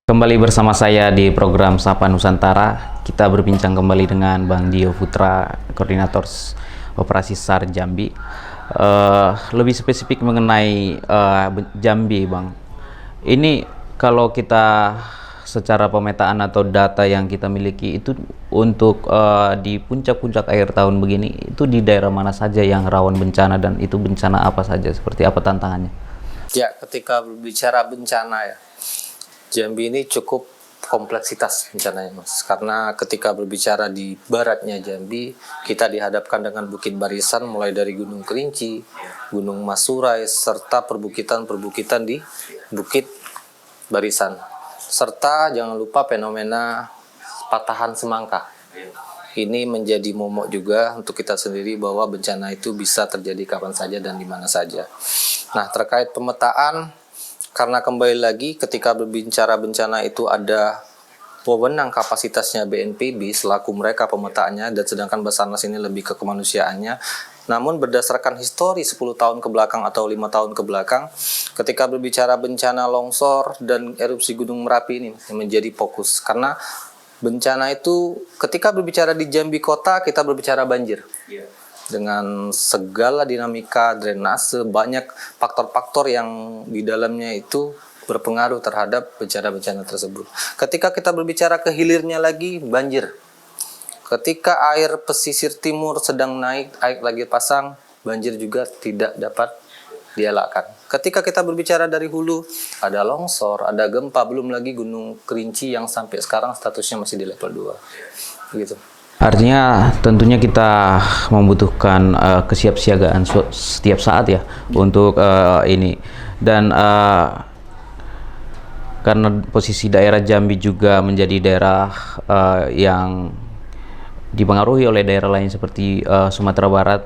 Kembali bersama saya di program Sapa Nusantara. Kita berbincang kembali dengan Bang Dio Putra, Koordinator Operasi SAR Jambi. Lebih spesifik mengenai Jambi, Bang. Ini kalau kita secara pemetaan atau data yang kita miliki itu untuk di puncak-puncak akhir tahun begini, itu di daerah mana saja yang rawan bencana dan itu bencana apa saja? Seperti apa tantangannya? Ya, ketika berbicara bencana ya, Jambi ini cukup kompleksitas bencananya, Mas. Karena ketika berbicara di baratnya Jambi, kita dihadapkan dengan bukit barisan mulai dari Gunung Kerinci, Gunung Masurai, serta perbukitan-perbukitan di Bukit Barisan. Serta jangan lupa fenomena patahan semangka. Ini menjadi momok juga untuk kita sendiri bahwa bencana itu bisa terjadi kapan saja dan di mana saja. Nah, terkait pemetaan, karena kembali lagi ketika berbicara bencana itu ada wewenang kapasitasnya BNPB selaku mereka pemetaannya, dan sedangkan Basarnas ini lebih ke kemanusiaannya. Namun berdasarkan histori 10 tahun ke belakang atau 5 tahun ke belakang, ketika berbicara bencana longsor dan erupsi Gunung Merapi ini menjadi fokus. Karena bencana itu ketika berbicara di Jambi kota, kita berbicara banjir. Dengan segala dinamika drainase, banyak faktor-faktor yang di dalamnya itu berpengaruh terhadap bencana-bencana tersebut. Ketika kita berbicara ke hilirnya lagi, banjir. Ketika air pesisir timur sedang naik, air lagi pasang, banjir juga tidak dapat dielakkan. Ketika kita berbicara dari hulu, ada longsor, ada gempa, belum lagi Gunung Kerinci yang sampai sekarang statusnya masih di level 2. Gitu. Artinya tentunya kita membutuhkan kesiapsiagaan setiap saat ya untuk ini, dan karena posisi daerah Jambi juga menjadi daerah yang dipengaruhi oleh daerah lain seperti Sumatera Barat.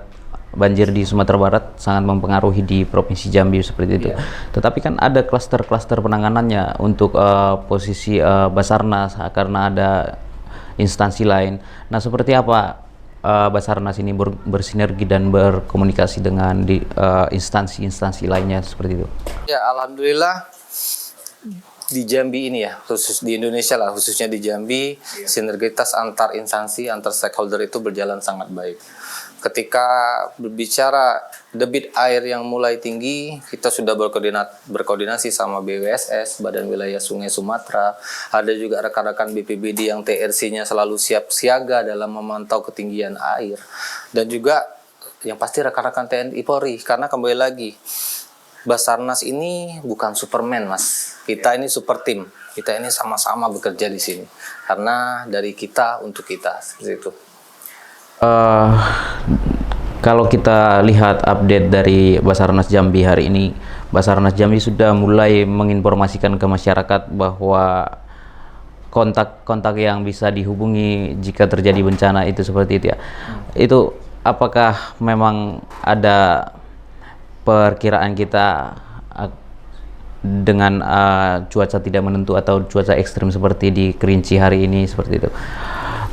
Banjir di Sumatera Barat sangat mempengaruhi di Provinsi Jambi seperti itu. Tetapi kan ada klaster-klaster penanganannya untuk posisi Basarnas karena ada instansi lain. Nah, seperti apa Basarnas ini bersinergi dan berkomunikasi dengan instansi-instansi lainnya seperti itu? Ya, alhamdulillah di Jambi ini ya, khusus di Indonesia lah, khususnya di Jambi, sinergitas antar instansi, antar stakeholder itu berjalan sangat baik. Ketika berbicara debit air yang mulai tinggi, kita sudah berkoordinasi sama BWSS, Badan Wilayah Sungai Sumatera. Ada juga rekan-rekan BPBD yang TRC-nya selalu siap siaga dalam memantau ketinggian air. Dan juga yang pasti rekan-rekan TNI Polri, karena kembali lagi, Basarnas ini bukan Superman, Mas. Kita ini super tim. Kita ini sama-sama bekerja di sini. Karena dari kita untuk kita, seperti itu. Kalau kita lihat update dari Basarnas Jambi hari ini, Basarnas Jambi sudah mulai menginformasikan ke masyarakat bahwa kontak-kontak yang bisa dihubungi jika terjadi bencana itu seperti itu ya. Itu apakah memang ada perkiraan kita dengan cuaca tidak menentu atau cuaca ekstrim seperti di Kerinci hari ini seperti itu?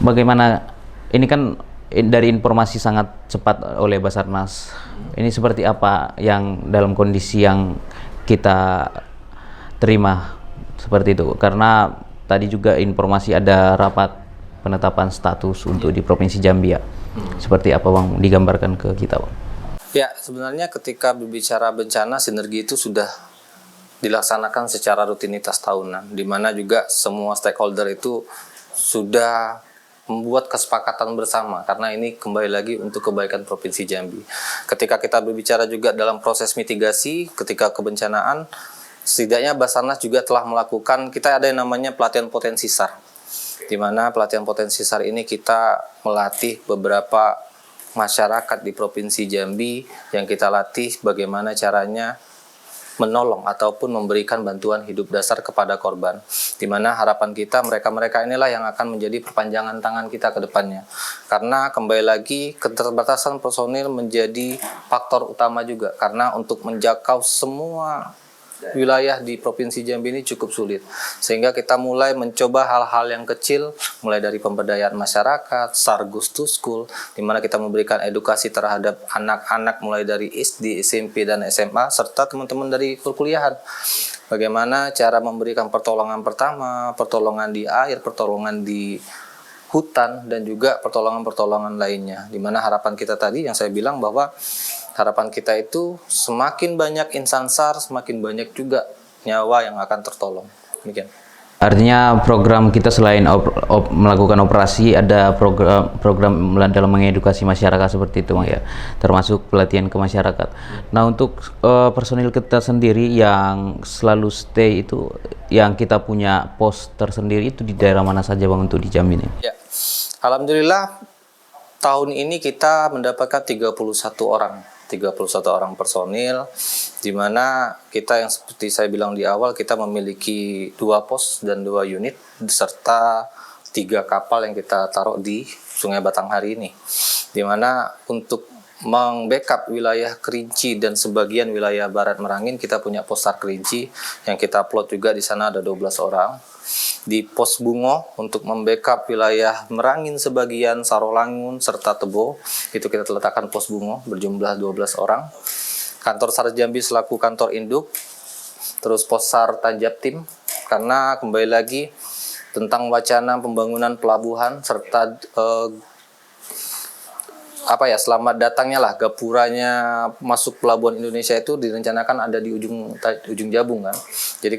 Bagaimana ini kan dari informasi sangat cepat oleh Basarnas. Ini seperti apa yang dalam kondisi yang kita terima seperti itu? Karena tadi juga informasi ada rapat penetapan status untuk di Provinsi Jambi ya. Seperti apa Bang digambarkan ke kita Bang? Ya, sebenarnya ketika berbicara bencana, sinergi itu sudah dilaksanakan secara rutinitas tahunan, di mana juga semua stakeholder itu sudah membuat kesepakatan bersama, karena ini kembali lagi untuk kebaikan Provinsi Jambi. Ketika kita berbicara juga dalam proses mitigasi ketika kebencanaan, setidaknya Basarnas juga telah melakukan, kita ada yang namanya pelatihan potensi SAR, di mana pelatihan potensi SAR ini kita melatih beberapa masyarakat di Provinsi Jambi yang kita latih bagaimana caranya menolong ataupun memberikan bantuan hidup dasar kepada korban, di mana harapan kita mereka-mereka inilah yang akan menjadi perpanjangan tangan kita ke depannya. Karena kembali lagi keterbatasan personil menjadi faktor utama juga, karena untuk menjangkau semua wilayah di Provinsi Jambi ini cukup sulit, sehingga kita mulai mencoba hal-hal yang kecil, mulai dari pemberdayaan masyarakat, Sargus to School, di mana kita memberikan edukasi terhadap anak-anak mulai dari SD, SMP, dan SMA, serta teman-teman dari perkuliahan. bagaimana cara memberikan pertolongan pertama, pertolongan di air, pertolongan di hutan, dan juga pertolongan-pertolongan lainnya. Dimana harapan kita tadi yang saya bilang bahwa harapan kita itu semakin banyak insan SAR, semakin banyak juga nyawa yang akan tertolong. Demikian. Artinya program kita selain melakukan operasi, ada program dalam mengedukasi masyarakat seperti itu, Bang, ya, termasuk pelatihan ke masyarakat. Nah, untuk personil kita sendiri yang selalu stay itu, yang kita punya pos tersendiri itu di daerah mana saja, Bang, untuk di Jambi ini? Ya, alhamdulillah tahun ini kita mendapatkan 31 orang personil, di mana kita yang seperti saya bilang di awal, kita memiliki 2 pos dan 2 unit serta 3 kapal yang kita taruh di Sungai Batanghari ini, di mana untuk meng-backup wilayah Kerinci dan sebagian wilayah Barat Merangin, kita punya pos SAR Kerinci yang kita plot juga di sana, ada 12 orang. Di pos Bungo untuk membackup wilayah Merangin sebagian, Sarolangun serta Tebo, itu kita letakkan pos Bungo berjumlah 12 orang. Kantor SAR Jambi selaku kantor induk, terus pos SAR Tanjabtim, karena kembali lagi tentang wacana pembangunan pelabuhan serta selamat datangnya lah gapuranya masuk pelabuhan Indonesia itu direncanakan ada di ujung Jabung kan. Jadi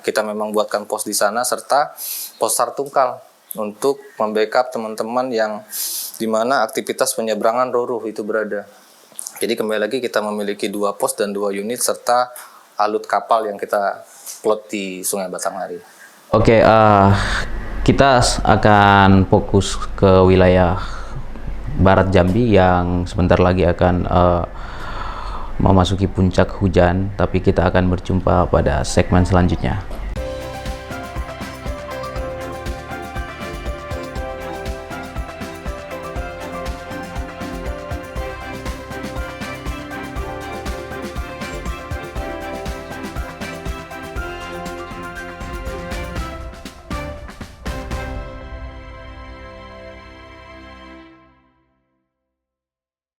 kita memang buatkan pos di sana serta pos SAR Tungkal untuk membackup teman-teman yang dimana aktivitas penyeberangan Roro itu berada. Jadi kembali lagi kita memiliki 2 pos dan 2 unit serta alut kapal yang kita plot di Sungai Batanghari. Oke, kita akan fokus ke wilayah Barat Jambi yang sebentar lagi akan memasuki puncak hujan, tapi kita akan berjumpa pada segmen selanjutnya.